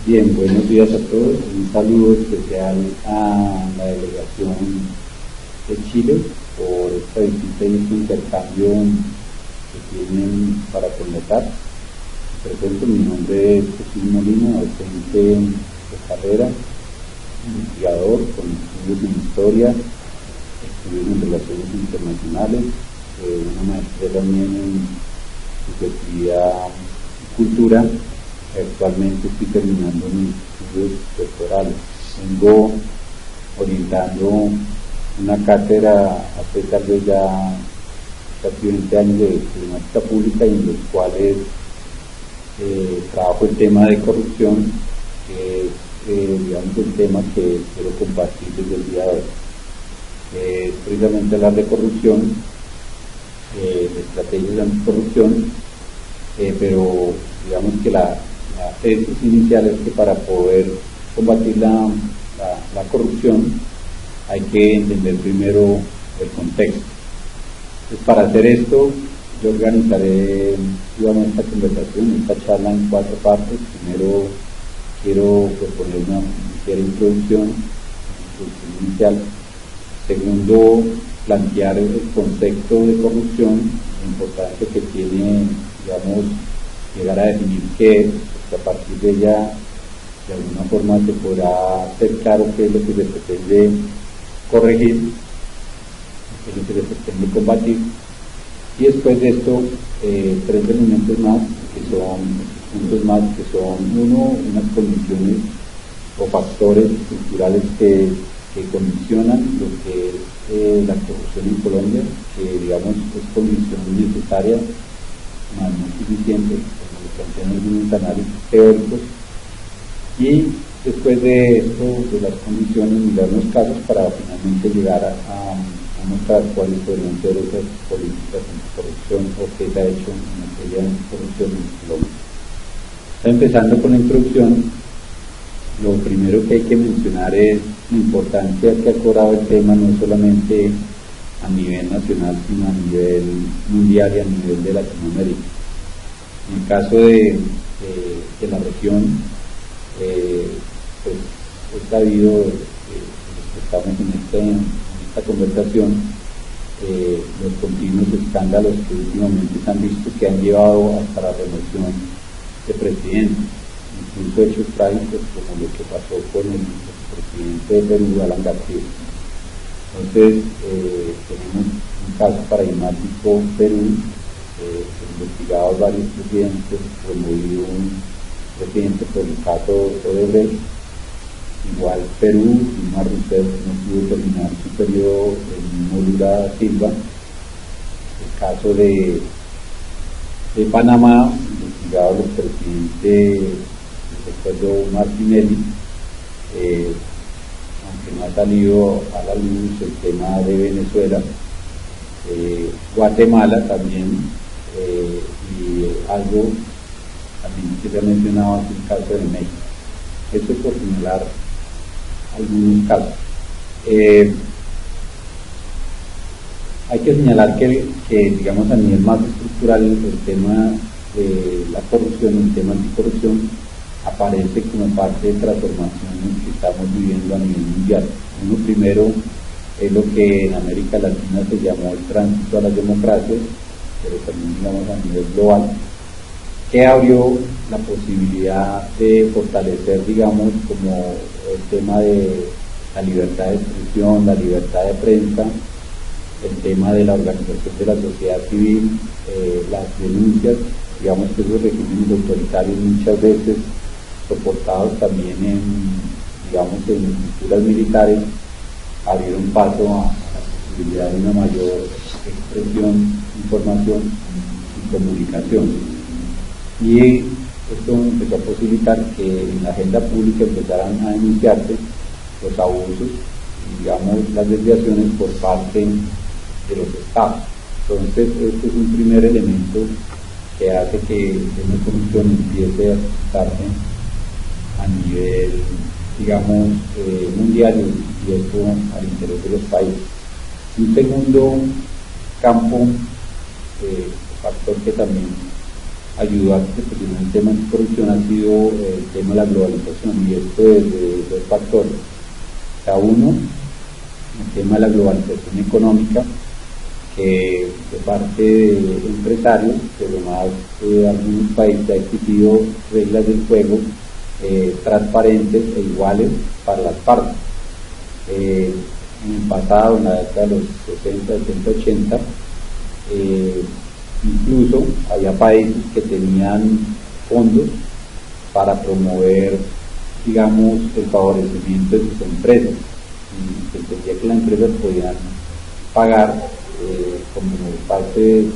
Bien, buenos días a todos. Un saludo especial a la delegación de Chile por esta visita y este intercambio que tienen para connotar. Me presento, mi nombre es Jesús Molina, docente de carrera, investigador con estudios en historia, estudios en relaciones internacionales, una maestría también en subjetividad y cultura. Actualmente estoy terminando mis estudios doctorales. Vengo orientando una cátedra hace tal vez ya casi 20 años de temática pública, y en los cuales trabajo el tema de corrupción, que es digamos el tema que quiero compartir desde el día de hoy. Precisamente hablar de corrupción, de estrategias anticorrupción, pero digamos que la tesis inicial es que para poder combatir la corrupción hay que entender primero el contexto. Entonces, para hacer esto, yo organizaré esta conversación, esta charla en 4 partes. Primero, quiero proponer una ligera introducción inicial. Segundo, plantear el concepto de corrupción, la importancia que tiene, digamos, llegar a definir qué es, porque a partir de ella, de alguna forma, se podrá hacer claro qué es lo que se pretende corregir, qué es lo que se pretende combatir. Y después de esto, 3 elementos más, puntos más, que son: uno, unas condiciones o factores estructurales que condicionan lo que es la corrupción en Colombia, que digamos es condición necesaria, más no suficiente, como lo plantean algunos análisis teóricos. Y después de esto, de las condiciones, mirar los casos para finalmente llegar a mostrar cuáles podrían ser esas políticas anticorrupción o qué se ha hecho en materia de anticorrupción en Colombia. Empezando con la introducción, lo primero que hay que mencionar es la importancia que ha cobrado el tema, no solamente a nivel nacional, sino a nivel mundial y a nivel de Latinoamérica. En el caso de la región, pues he sabido que estamos en esta conversación, los continuos escándalos que últimamente se han visto, que han llevado hasta la remoción de presidentes, incluso hechos trágicos como lo que pasó con el presidente de Perú, Alan García. Entonces, tenemos un caso paradigmático: Perú, investigado varios presidentes, promovido un presidente por el caso Odebrecht. Igual Perú, Dilma Rousseff no pudo terminar su periodo, el mismo Lula Silva. El caso de Panamá, investigado los presidentes, recuerdo Martinelli, aunque no ha salido a la luz el tema de Venezuela, Guatemala también, y algo también que se ha mencionado, es el caso de México. Eso es por señalar algunos casos. Hay que señalar que digamos a nivel más estructural, el tema de la corrupción, el tema anticorrupción, aparece como parte de transformaciones que estamos viviendo a nivel mundial. Uno primero es lo que en América Latina se llamó el tránsito a las democracias, pero también digamos a nivel global, que abrió la posibilidad de fortalecer, digamos, como el tema de la libertad de expresión, la libertad de prensa, el tema de la organización de la sociedad civil, las denuncias. Digamos que esos regímenes autoritarios, muchas veces soportados también en estructuras militares, abrieron paso a la posibilidad de una mayor expresión, información y comunicación. Y esto empezó a posibilitar que en la agenda pública empezaran a denunciarse los abusos y, digamos, las desviaciones por parte de los estados. Entonces, este es un primer elemento que hace que la corrupción empiece a suscitarse a nivel, digamos, mundial, y esto al interés de los países. Un segundo campo, factor que también ayudó a que se posicione el tema anticorrupción ha sido el tema de la globalización, y esto desde dos factores. Cada uno, el tema de la globalización económica, que de parte de empresarios, pero más algunos países ha exigido reglas del juego transparentes e iguales para las partes. En el pasado, en la década de los 60, 70, 80, incluso había países que tenían fondos para promover, digamos, el favorecimiento de sus empresas, y se entendía que las empresas podían pagar como parte de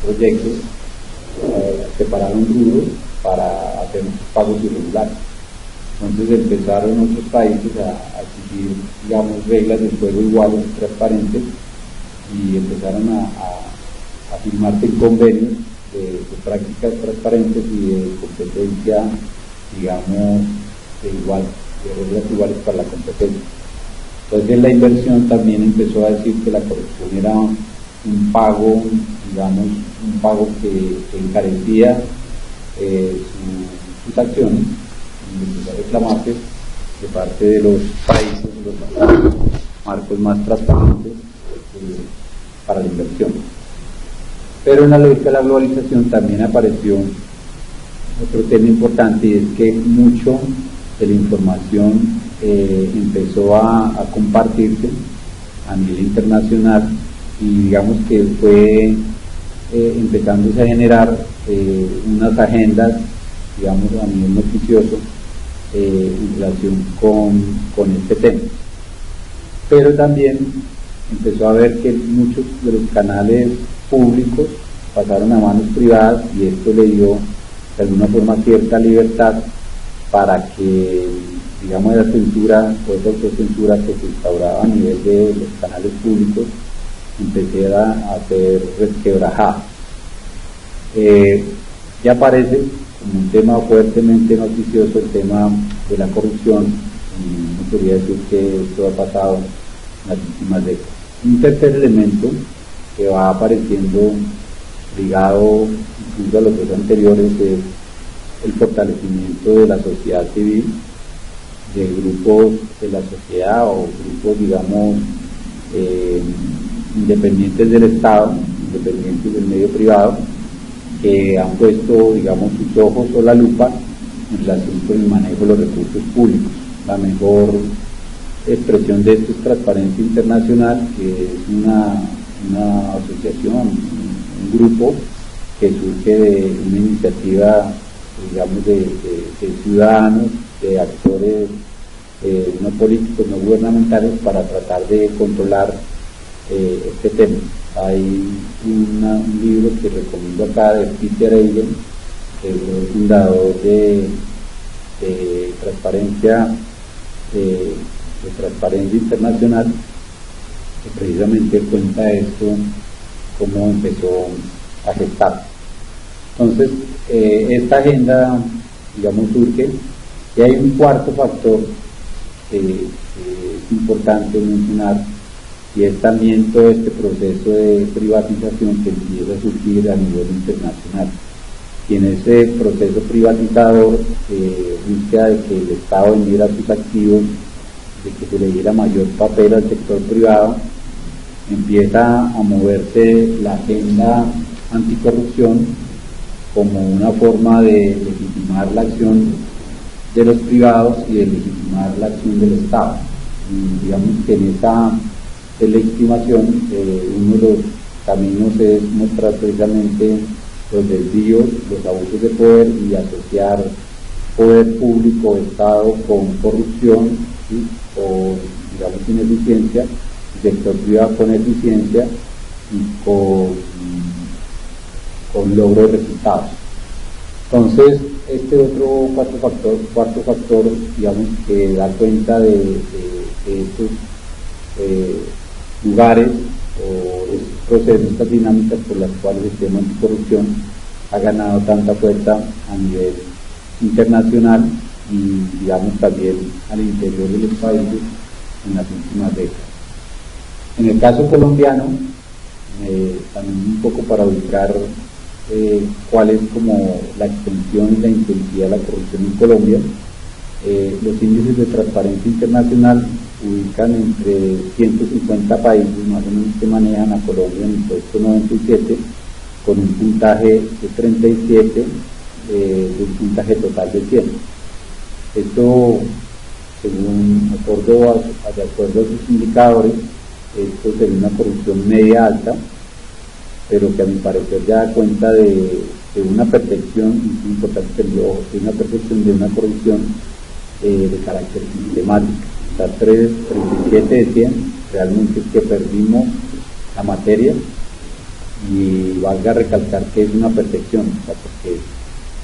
proyectos, separaron rubros para hacer pagos irregulares. Entonces empezaron otros países a exigir, digamos, reglas del juego iguales y transparentes, y empezaron a firmarse convenios de prácticas transparentes y de competencia, digamos, de reglas iguales para la competencia. Entonces la inversión también empezó a decir que la corrupción era un pago, digamos, un pago que encarecía sus acciones, y empezó a reclamarse de parte de los países, los marcos más transparentes para la inversión. Pero en la lógica de la globalización también apareció otro tema importante, y es que mucho de la información empezó a compartirse a nivel internacional, y digamos que fue empezándose a generar unas agendas, digamos, a nivel noticioso en relación con este tema. Pero también empezó a ver que muchos de los canales públicos pasaron a manos privadas, y esto le dio de alguna forma cierta libertad para que, digamos, la censura o esa autocensura que se instauraba a nivel de los canales públicos empezara a ser resquebrajada. Ya aparece como un tema fuertemente noticioso el tema de la corrupción, y no podría decir que esto ha pasado en las últimas décadas. Un tercer elemento que va apareciendo ligado incluso a los dos anteriores es el fortalecimiento de la sociedad civil, de grupos de la sociedad o grupos, digamos, independientes del Estado, independientes del medio privado, que han puesto, digamos, sus ojos o la lupa en relación con el manejo de los recursos públicos. La mejor expresión de esto es Transparencia Internacional, que es una asociación, un grupo que surge de una iniciativa, digamos, de ciudadanos, de actores no políticos, no gubernamentales, para tratar de controlar este tema. Hay un libro que recomiendo acá de Peter Eigen, que es el fundador de Transparencia Internacional, que precisamente cuenta esto, cómo empezó a gestar. Entonces, esta agenda, digamos, surge, y hay un cuarto factor que es importante mencionar, y es también todo este proceso de privatización que empieza a surgir a nivel internacional. Y en ese proceso privatizador, busca de que el Estado vendiera sus activos, de que se le diera mayor papel al sector privado, empieza a moverse la agenda anticorrupción como una forma de legitimar la acción de los privados y de legitimar la acción del Estado. Y digamos que en esa legitimación, uno de los caminos es mostrar precisamente los desvíos, los abusos de poder, y asociar poder público, Estado, con corrupción, ¿sí?, o, digamos, ineficiencia, sector privado con eficiencia y con logro de resultados. Entonces, este otro cuarto factor, digamos, que da cuenta de estos lugares o estos procesos, estas dinámicas por las cuales el tema anticorrupción ha ganado tanta fuerza a nivel internacional y, digamos, también al interior de los países en las últimas décadas. En el caso colombiano, también un poco para ubicar cuál es como la extensión y la intensidad de la corrupción en Colombia. Los índices de transparencia internacional ubican entre 150 países más o menos que manejan a Colombia en el puesto 97 con un puntaje de 37 de un puntaje total de 100. Esto, según de acuerdo a sus indicadores, esto sería una corrupción media alta, pero que a mi parecer ya da cuenta de una percepción, y es importante de una percepción de una corrupción de carácter sistemático. O sea, 37 de 100 realmente es que perdimos la materia, y valga recalcar que es una percepción, o sea, porque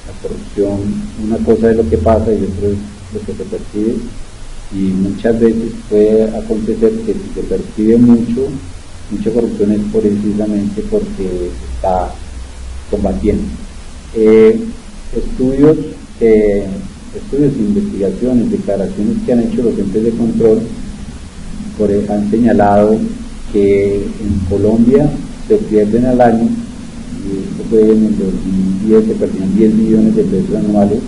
la corrupción, una cosa es lo que pasa y otra es lo que se percibe, y muchas veces puede acontecer que si se percibe mucha corrupción es precisamente porque se está combatiendo. Estudios, investigaciones, declaraciones que han hecho los entes de control han señalado que en Colombia se pierden al año, y esto fue en el 2010, se perdían 10 millones de pesos anuales.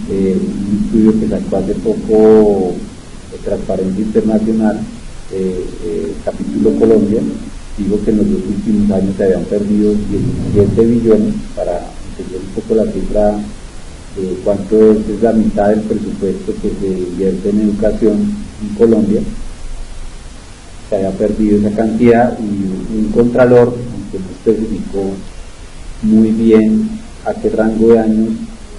Un estudio que sacó hace poco de Transparencia Internacional, capítulo Colombia, digo que en los 2 últimos años se habían perdido 17 billones, para entender un poco la cifra de cuánto es la mitad del presupuesto que se invierte en educación en Colombia. Se había perdido esa cantidad, y un contralor, aunque no especificó muy bien a qué rango de años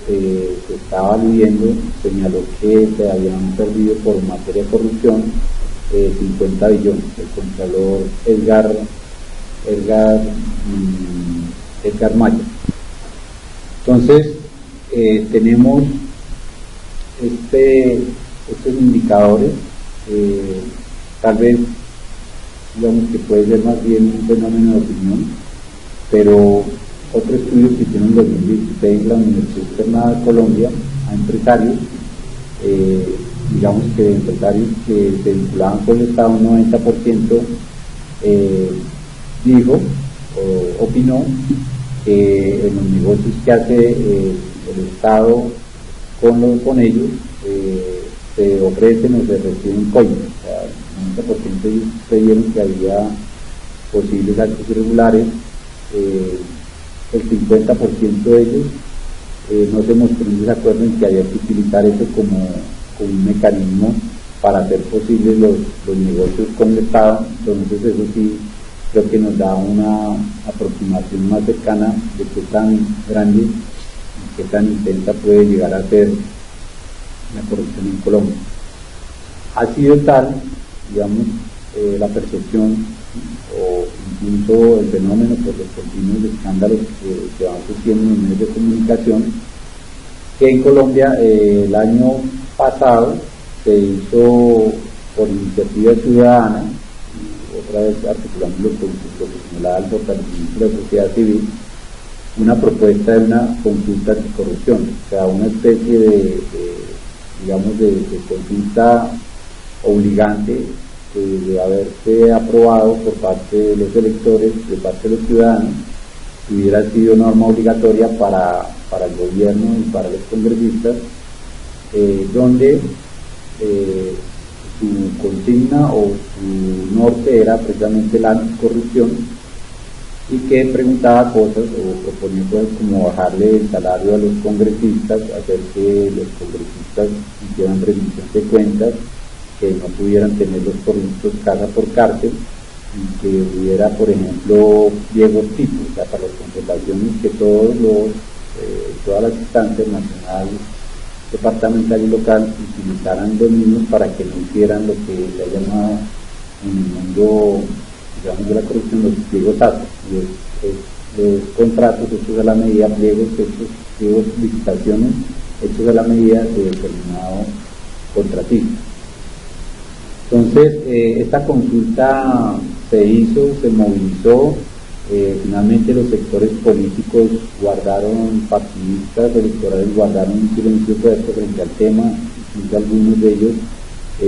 se estaba aludiendo, señaló que se habían perdido por materia de corrupción 50 billones. El contralor Edgar Maya. Entonces, tenemos estos indicadores, tal vez digamos que puede ser más bien un fenómeno de opinión, pero otro estudio que hicieron en 2016 la Universidad Externada de Colombia a empresarios, digamos que empresarios que se vinculaban con el Estado, un 90% dijo o opinó que en los negocios que hace el Estado con ellos se ofrecen o se reciben coimas. O sea, el 90% de ellos creyeron que había posibles actos irregulares. El 50% de ellos no se mostró en desacuerdo en que había que utilizar eso como un mecanismo para hacer posibles los negocios con el Estado. Entonces eso sí creo que nos da una aproximación más cercana de qué tan grande y qué tan intensa puede llegar a ser la corrupción en Colombia. Ha sido tal, digamos, la percepción o incluso el fenómeno por los continuos escándalos que van surgiendo en los medios de comunicación, que en Colombia el año pasado se hizo por iniciativa ciudadana, otra vez articulándolo con su profesional fortalecimiento de la sociedad civil, una propuesta de una consulta anticorrupción, o sea, una especie de consulta obligante de haberse aprobado por parte de los electores, de parte de los ciudadanos, que hubiera sido norma obligatoria para el gobierno y para los congresistas, donde su consigna o su norte era precisamente la anticorrupción, y que preguntaba cosas o proponía cosas como bajarle el salario a los congresistas, hacer que los congresistas hicieran rendición de cuentas, que no pudieran tener los corruptos casa por cárcel, y que hubiera, por ejemplo, pliegos tipos, o sea, para las contrataciones, que todas las instancias nacionales, departamental y local utilizaran los mismos para que no hicieran lo que se ha llamado en el mundo, digamos, de la corrupción, los pliegos ASA, los contratos hechos a la medida, pliegos, licitaciones hechos a la medida de determinado contratista. Entonces, esta consulta se hizo, se movilizó, finalmente los sectores políticos partidistas electorales guardaron un silencio fuerte frente al tema, incluso algunos de ellos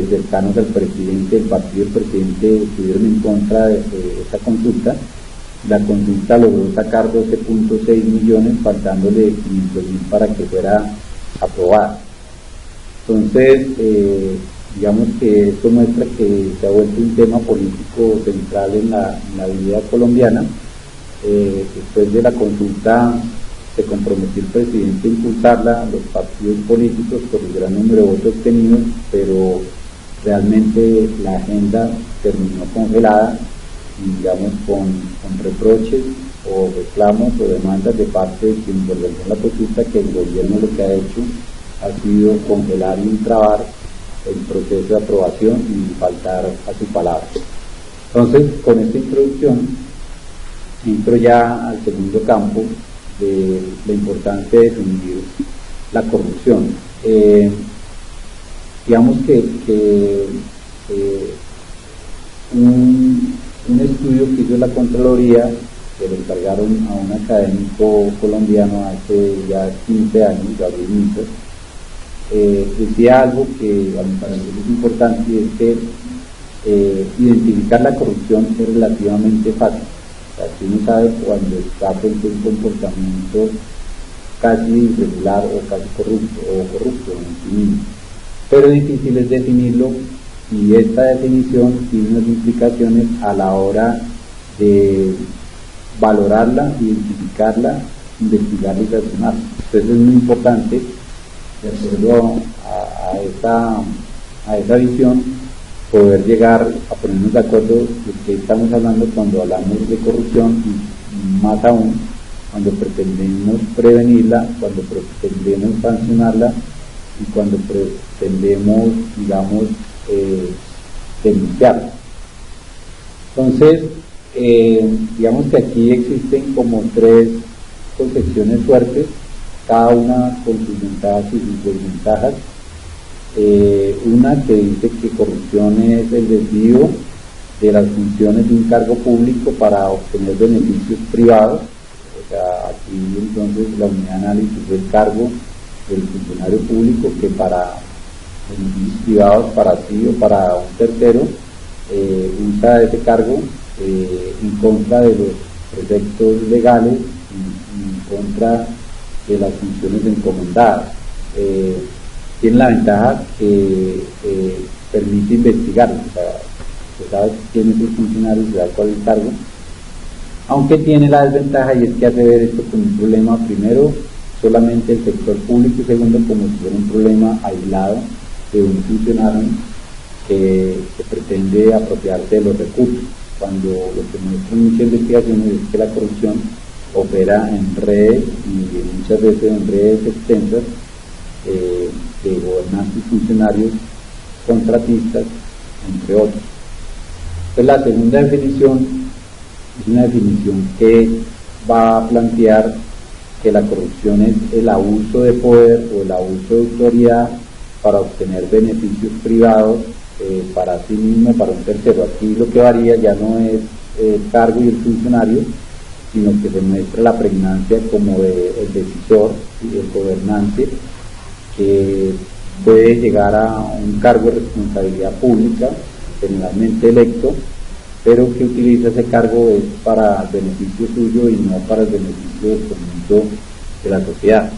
cercanos al presidente, el partido del presidente, estuvieron en contra de esta consulta, La consulta logró sacar 12.6 millones, faltándole 500.000 para que fuera aprobada. Entonces, digamos que esto muestra que se ha vuelto un tema político central en la vida colombiana. Después de la consulta se comprometió el presidente a impulsarla, los partidos políticos por el gran número de votos obtenidos, pero realmente la agenda terminó congelada y, digamos, con reproches o reclamos o demandas de parte de quienes organizan la consulta, que el gobierno lo que ha hecho ha sido congelar y trabar el proceso de aprobación y faltar a su palabra. Entonces, con esta introducción, entro ya al segundo campo de la importancia de definir la corrupción. Digamos que un estudio que hizo la Contraloría, que le encargaron a un académico colombiano hace ya 15 años, Gabriel Mises, decía algo que a mi parecer es importante, y es que identificar la corrupción es relativamente fácil. O sea, si uno sabe cuando está frente a un comportamiento casi irregular o casi corrupto en sí mismo. Pero difícil es definirlo, y esta definición tiene unas implicaciones a la hora de valorarla, identificarla, investigarla y sancionarla. Entonces es muy importante, de acuerdo a esa visión, poder llegar a ponernos de acuerdo de qué estamos hablando cuando hablamos de corrupción, y más aún cuando pretendemos prevenirla, cuando pretendemos sancionarla y cuando pretendemos, digamos, denunciarla. Entonces, digamos que aquí existen como tres concepciones fuertes, cada una con sus ventajas y sus desventajas. Una que dice que corrupción es el desvío de las funciones de un cargo público para obtener beneficios privados. O sea, aquí entonces la unidad de análisis del cargo del funcionario público que para beneficios privados, para sí o para un tercero, usa ese cargo en contra de los preceptos legales y en contra de las funciones encomendadas. Tiene la ventaja que permite investigarlo, o sea, se sabe quién es el funcionario, se da cuál es el cargo, aunque tiene la desventaja, y es que hace ver esto como un problema, primero, solamente el sector público, y segundo, como si fuera un problema aislado de un funcionario que pretende apropiarse de los recursos, cuando lo que muestran muchas investigaciones es que la corrupción opera en redes, y muchas veces en redes extensas, de gobernantes, funcionarios, contratistas, entre otros. Entonces, la segunda definición es una definición que va a plantear que la corrupción es el abuso de poder o el abuso de autoridad para obtener beneficios privados para sí mismo, para un tercero. Aquí lo que varía ya no es el cargo y el funcionario, sino que se muestra la pregnancia como el decisor y el gobernante, que puede llegar a un cargo de responsabilidad pública, generalmente electo, pero que utiliza ese cargo es para el beneficio suyo y no para el beneficio del conjunto de la sociedad.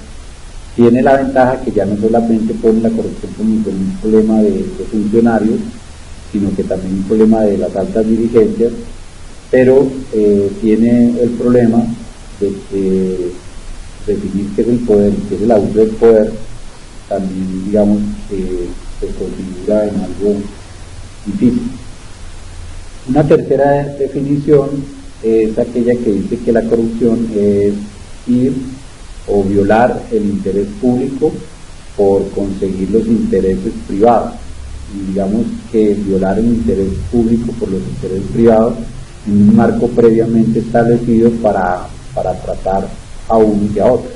Tiene la ventaja que ya no solamente pone la corrupción como un problema de funcionarios, sino que también un problema de las altas dirigencias, pero tiene el problema de que definir qué es el poder y qué es el abuso del poder también, digamos, se configura en algo difícil. Una tercera definición es aquella que dice que la corrupción es ir o violar el interés público por conseguir los intereses privados, y digamos que violar el interés público por los intereses privados en un marco previamente establecido para tratar a uno y a otro.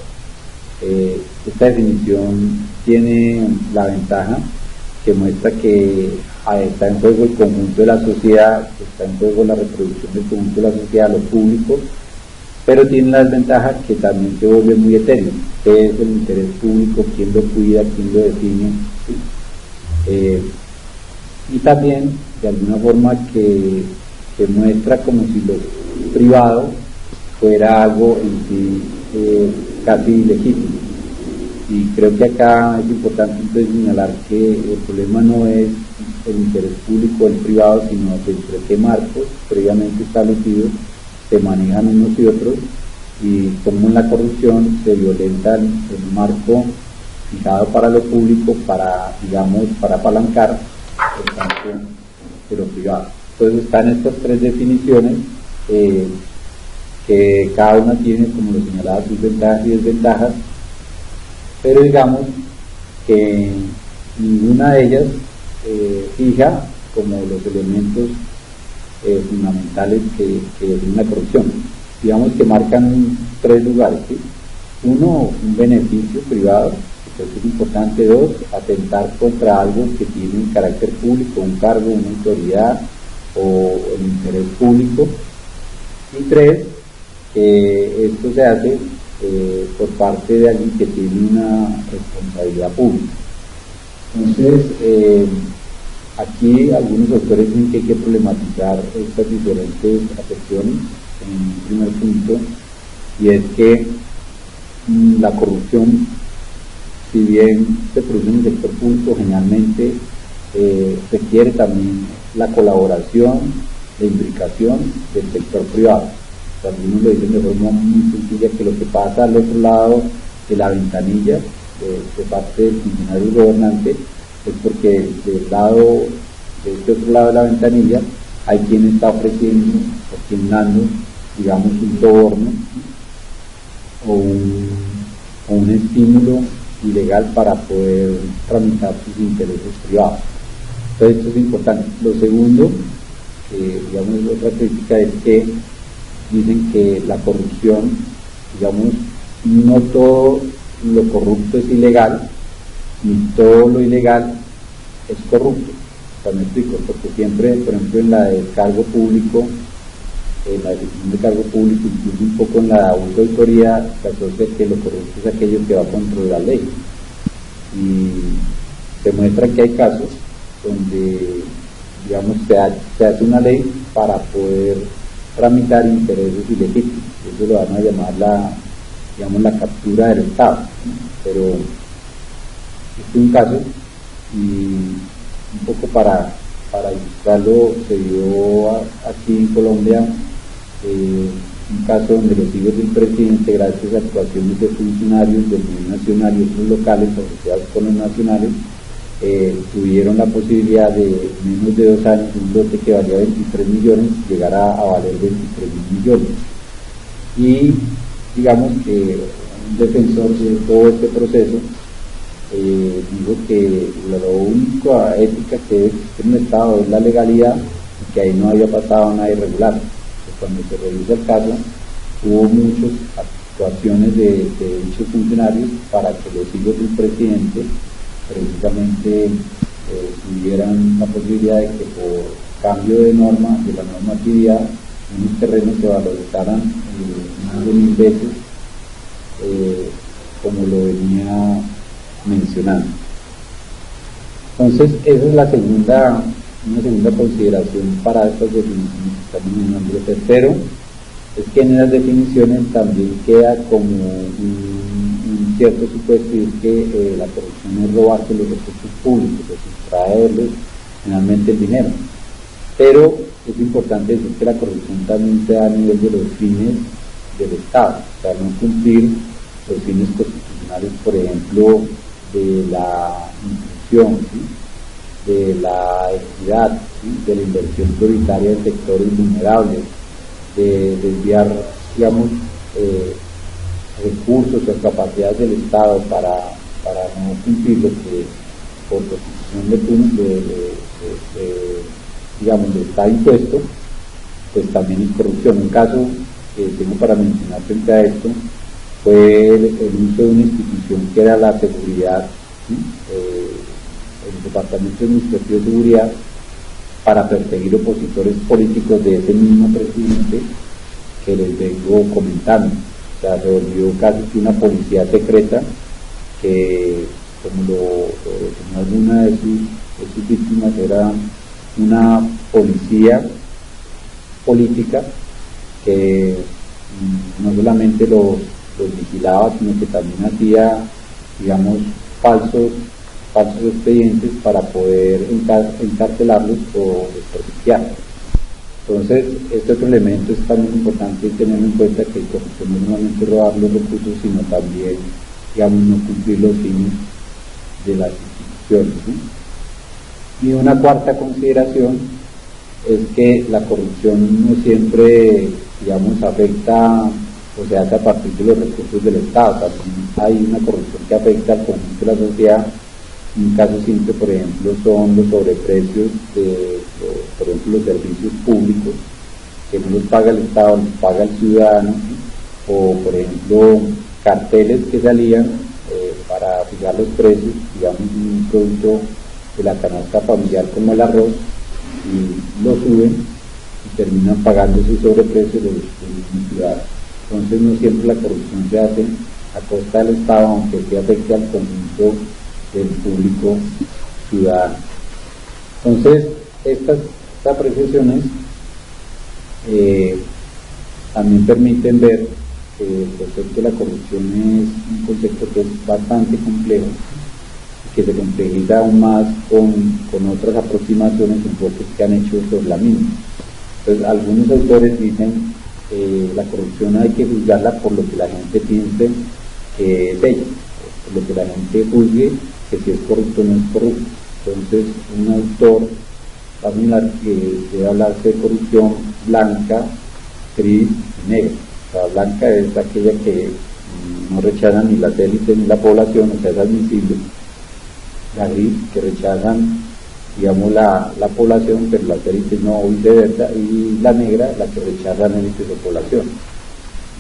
Esta definición tiene la ventaja que muestra que está en juego el conjunto de la sociedad, está en juego la reproducción del conjunto de la sociedad, lo público, pero tiene la desventaja que también se vuelve muy etéreo. ¿Qué es el interés público? ¿Quién lo cuida? ¿Quién lo define? ¿Sí? Y también, de alguna forma, que muestra como si privado fuera algo en sí casi ilegítimo. Y creo que acá es importante entonces señalar que el problema no es el interés público o el privado, sino dentro de qué marcos previamente establecidos se manejan unos y otros, y cómo en la corrupción se violenta el marco fijado para lo público para, digamos, para apalancar el campo de lo privado. Entonces están estas tres definiciones que cada una tiene, como lo señalaba, sus ventajas y desventajas, pero digamos que ninguna de ellas fija como los elementos fundamentales que definen la corrupción. Digamos que marcan tres lugares, ¿sí? Uno, un beneficio privado, que es importante. Dos, atentar contra algo que tiene un carácter público, un cargo, una autoridad o el interés público. Y tres, que esto se hace por parte de alguien que tiene una responsabilidad pública. Entonces, aquí algunos autores dicen que hay que problematizar estas diferentes acepciones en un primer punto, y es que la corrupción, si bien se produce en el sector público, generalmente requiere también la colaboración, la implicación del sector privado. Algunos lo dicen de forma muy sencilla, que lo que pasa al otro lado de la ventanilla de parte del funcionario gobernante es porque del lado, de este otro lado de la ventanilla, hay quien está ofreciendo o quien dando, digamos, un soborno o un estímulo ilegal para poder tramitar sus intereses privados. Entonces esto es importante. Lo segundo, digamos, otra crítica es que dicen que la corrupción, digamos, no todo lo corrupto es ilegal, ni todo lo ilegal es corrupto. O sea, me explico, porque siempre, por ejemplo, en la del cargo público, en la definición de cargo público, incluso un poco en la de abuso de autoridad, se asocia que lo corrupto es aquello que va contra la ley. Y se muestra que hay casos donde, digamos, se hace una ley para poder tramitar intereses ilegítimos. Eso lo van a llamar la captura del Estado, ¿sí? Pero este es un caso, y un poco para ilustrarlo, se dio aquí en Colombia un caso donde los hijos del presidente, gracias a actuaciones de funcionarios del nivel nacional y otros locales asociados con los nacionales, tuvieron la posibilidad de, en menos de 2 años, un lote que valía 23 millones, llegar a valer 23 millones. Y digamos que un defensor de todo este proceso dijo que la única ética que debe existir en el Estado es la legalidad, y que ahí no había pasado nada irregular. Cuando se revisa el caso, hubo muchas actuaciones de dichos funcionarios para que los hijos del presidente precisamente tuvieran la posibilidad de que por cambio de norma, de la normatividad, unos terrenos se valorizaran más de 1000 veces, como lo venía mencionando. Entonces, esa es una segunda consideración para estas definiciones que estamos mencionando. Lo tercero es que en esas definiciones también queda como un cierto supuesto, y es que la corrupción es robarse los recursos públicos, es sustraerles finalmente el dinero. Pero es importante decir que la corrupción también se da a nivel de los fines del Estado, o sea, no cumplir los fines constitucionales, por ejemplo, de la inclusión, ¿sí?, de la equidad, ¿sí?, de la inversión prioritaria en sectores vulnerables, de desviar, digamos, recursos o capacidades del Estado para no cumplir lo que por constitución digamos, le está impuesto, pues también es corrupción. Un caso que tengo para mencionar frente a esto fue el uso de una institución que era la seguridad, ¿sí?, el Departamento Administrativo de Seguridad, para perseguir opositores políticos de ese mismo presidente que les vengo comentando. O sea, se volvió casi que una policía secreta que, como alguna de sus víctimas, era una policía política que no solamente los vigilaba, sino que también hacía, digamos, falsos expedientes para poder encarcelarlos o desprestigiarlos. Entonces, este otro elemento es también importante tener en cuenta, que corrupción no es solamente robar los recursos, sino también, digamos, no cumplir los fines de las instituciones, ¿sí? Y una cuarta consideración es que la corrupción no siempre, digamos, afecta o se hace a partir de los recursos del Estado. También hay una corrupción que afecta al conjunto de la sociedad. Un caso simple, por ejemplo, son los sobreprecios de, por ejemplo, los servicios públicos, que no los paga el Estado, los paga el ciudadano, ¿sí? O, por ejemplo, carteles que salían para fijar los precios, digamos, de un producto de la canasta familiar como el arroz, y lo suben y terminan pagando ese sobreprecio de los ciudadanos. Entonces, no siempre la corrupción se hace a costa del Estado, aunque sí afecte al conjunto del público ciudadano. Entonces, estas apreciaciones también permiten ver que el concepto de la corrupción es un concepto que es bastante complejo y que se complejiza aún más con otras aproximaciones, enfoques que han hecho sobre la misma. Entonces, algunos autores dicen la corrupción hay que juzgarla por lo que la gente piense de ella, por lo que la gente juzgue que si es corrupto o no es corrupto. Entonces, un autor va a mirar que debe hablarse de corrupción blanca, gris y negra. La blanca es aquella que no rechazan ni las élites ni la población, o sea, es admisible. La gris, que rechazan, digamos, la población, pero las élites no, o viceversa. Y la negra, la que rechazan élites o población.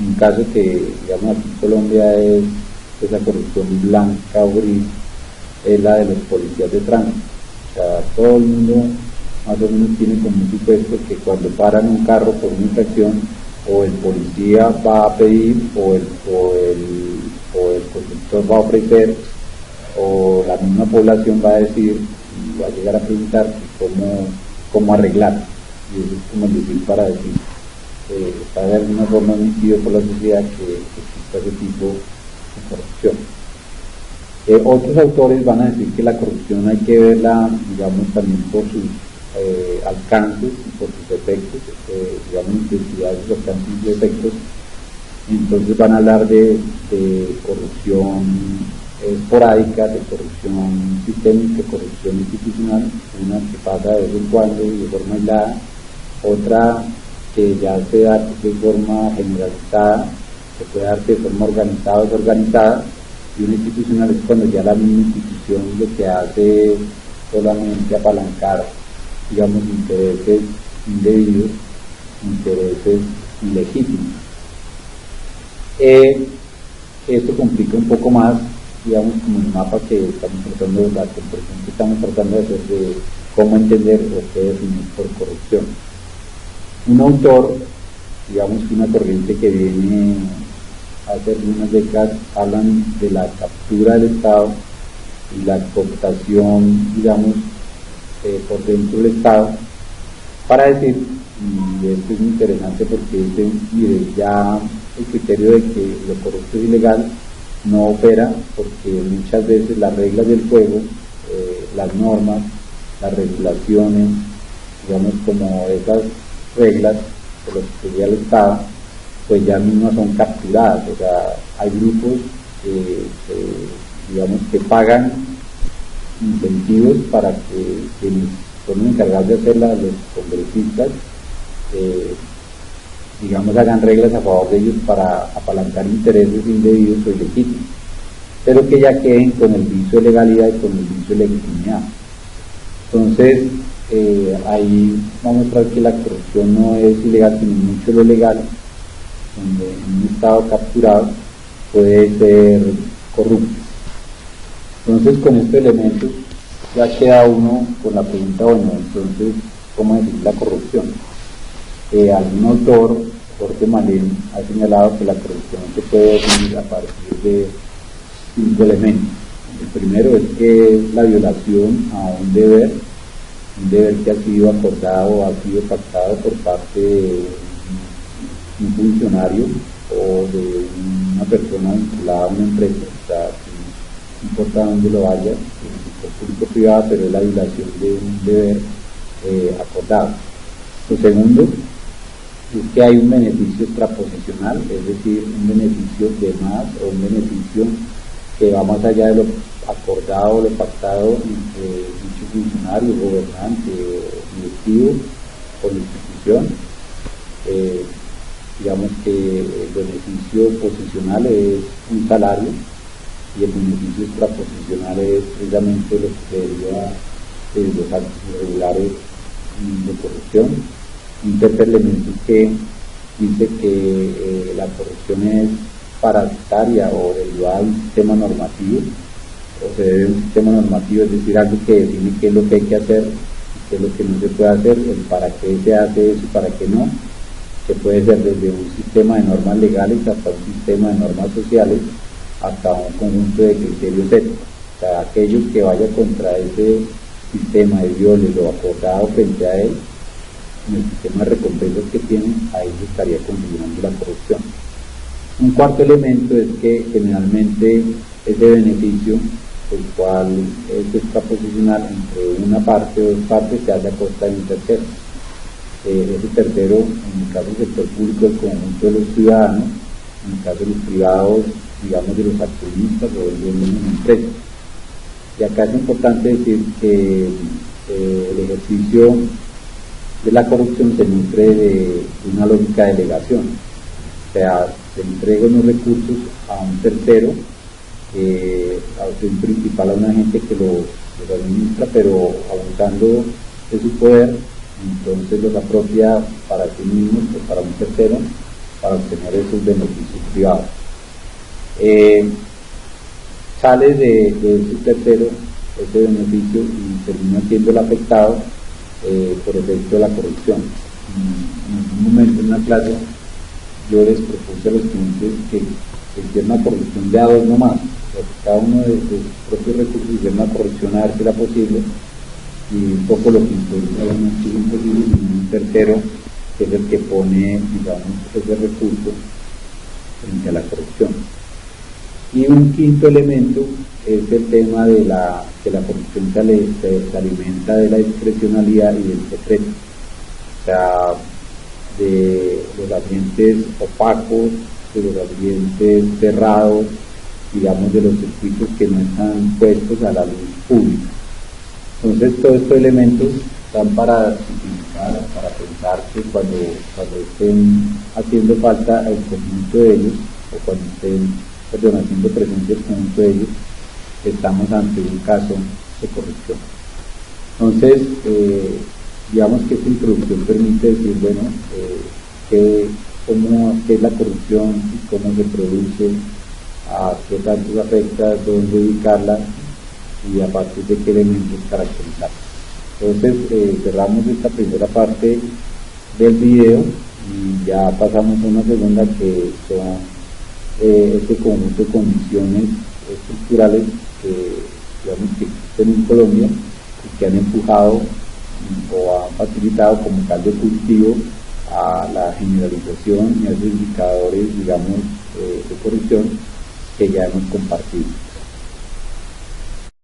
Un caso que, digamos, aquí en Colombia es esa corrupción blanca o gris, es la de los policías de tránsito. O sea, todo el mundo más o menos tiene como un supuesto que cuando paran un carro por una infracción, o el policía va a pedir, o el conductor va a ofrecer, o la misma población va a decir, y va a llegar a preguntar cómo arreglar. Y eso es como el decir para decir, está de alguna forma admitido por la sociedad que exista ese tipo de corrupción. Otros autores van a decir que la corrupción hay que verla, digamos, también por sus alcances y por sus efectos, digamos, intensidad de sus alcances y efectos. Entonces van a hablar de corrupción esporádica, de corrupción sistémica, corrupción institucional, una que pasa de vez en cuando y de forma aislada, otra que ya se da de forma generalizada, se puede dar de forma organizada o desorganizada, y una institucional es cuando ya la misma institución lo que hace es solamente apalancar, digamos, intereses indebidos, intereses ilegítimos. Esto complica un poco más, digamos, como el mapa que estamos tratando de, la comprensión que estamos tratando de hacer de cómo entender o qué definir por corrupción. Un autor, digamos, una corriente que viene hace algunas décadas, hablan de la captura del Estado y la cooptación, digamos, por dentro del Estado, para decir, y esto es muy interesante porque dicen, mire, ya el criterio de que lo corrupto es ilegal no opera, porque muchas veces las reglas del juego, las normas, las regulaciones, digamos, como esas reglas de lo que sería el Estado, pues ya mismas son capturadas. O sea, hay grupos digamos, que pagan incentivos para que quienes son encargados de hacerla, los congresistas, digamos, hagan reglas a favor de ellos para apalancar intereses indebidos o ilegítimos, pero que ya queden con el viso de legalidad y con el viso de legitimidad. Entonces, ahí vamos a mostrar que la corrupción no es ilegal, sino mucho lo legal, donde un Estado capturado puede ser corrupto. Entonces, con estos elementos ya queda uno con la pregunta, bueno, entonces, ¿cómo definir la corrupción? Algún autor, Jorge Malén, ha señalado que la corrupción se puede definir a partir de 5 elementos. El primero es que es la violación a un deber que ha sido acordado o ha sido pactado por parte un funcionario o de una persona vinculada a una empresa, o sea, no importa dónde lo vaya, es público-privada, pero es la violación de un deber acordado. Lo segundo es que hay un beneficio extraposicional, es decir, un beneficio de más o un beneficio que va más allá de lo acordado, lo pactado entre dicho funcionario, gobernante o directivo o la institución. Digamos que el beneficio posicional es un salario y el beneficio extraposicional es precisamente lo que se deriva de los actos irregulares de corrupción. Un tercer elemento es que dice que la corrupción es parasitaria o derivada de un sistema normativo, o se debe a un sistema normativo, es decir, algo que define qué es lo que hay que hacer, qué es lo que no se puede hacer, el para qué se hace eso y para qué no, que puede ser desde un sistema de normas legales hasta un sistema de normas sociales, hasta un conjunto de criterios éticos. O sea, aquello que vaya contra ese sistema de viole lo acordado frente a él, en el sistema de recompensas que tienen, ahí se estaría configurando la corrupción. Un cuarto elemento es que generalmente ese beneficio, el cual es extraposicional entre una parte o dos partes, se hace a costa de un tercero. Ese tercero, en el caso del sector público, el conjunto de los ciudadanos, en el caso de los privados, digamos de los accionistas o del dueño de una empresa. Y acá es importante decir que el ejercicio de la corrupción se nutre de una lógica de delegación, o sea, se entregan los recursos a un tercero, a un principal, a un agente que los administra, pero abusando de su poder, entonces los apropia para sí mismos o para un tercero, para obtener esos beneficios privados. Sale de ese tercero ese beneficio y termina siendo el afectado por efecto de la corrupción. En algún momento en una clase yo les propuse a los estudiantes que hicieran una corrupción de a dos nomás, o sea, que cada uno de sus propios recursos hiciera una corrupción a ver si era posible, y un poco lo que introduce no es imposible, sino un tercero que es el que pone, digamos, ese recurso frente a la corrupción. Y un quinto elemento es el tema de que la corrupción se alimenta de la discrecionalidad y del secreto, o sea, de los ambientes opacos, de los ambientes cerrados, digamos, de los circuitos que no están puestos a la luz pública. Entonces, todos estos elementos están para tipificar, para pensar que cuando estén haciendo falta el conjunto de ellos, o cuando estén haciendo presente el conjunto de ellos, estamos ante un caso de corrupción. Entonces, digamos que esta introducción permite decir, bueno, qué es la corrupción y cómo se produce, a qué tanto afecta, dónde ubicarla y a partir de qué elementos caracterizarla. Entonces, cerramos esta primera parte del video y ya pasamos a una segunda, que son este conjunto de condiciones estructurales que, digamos, que existen en Colombia y que han empujado o han facilitado como caldo de cultivo a la generalización y a esos indicadores, digamos, de corrupción que ya hemos compartido.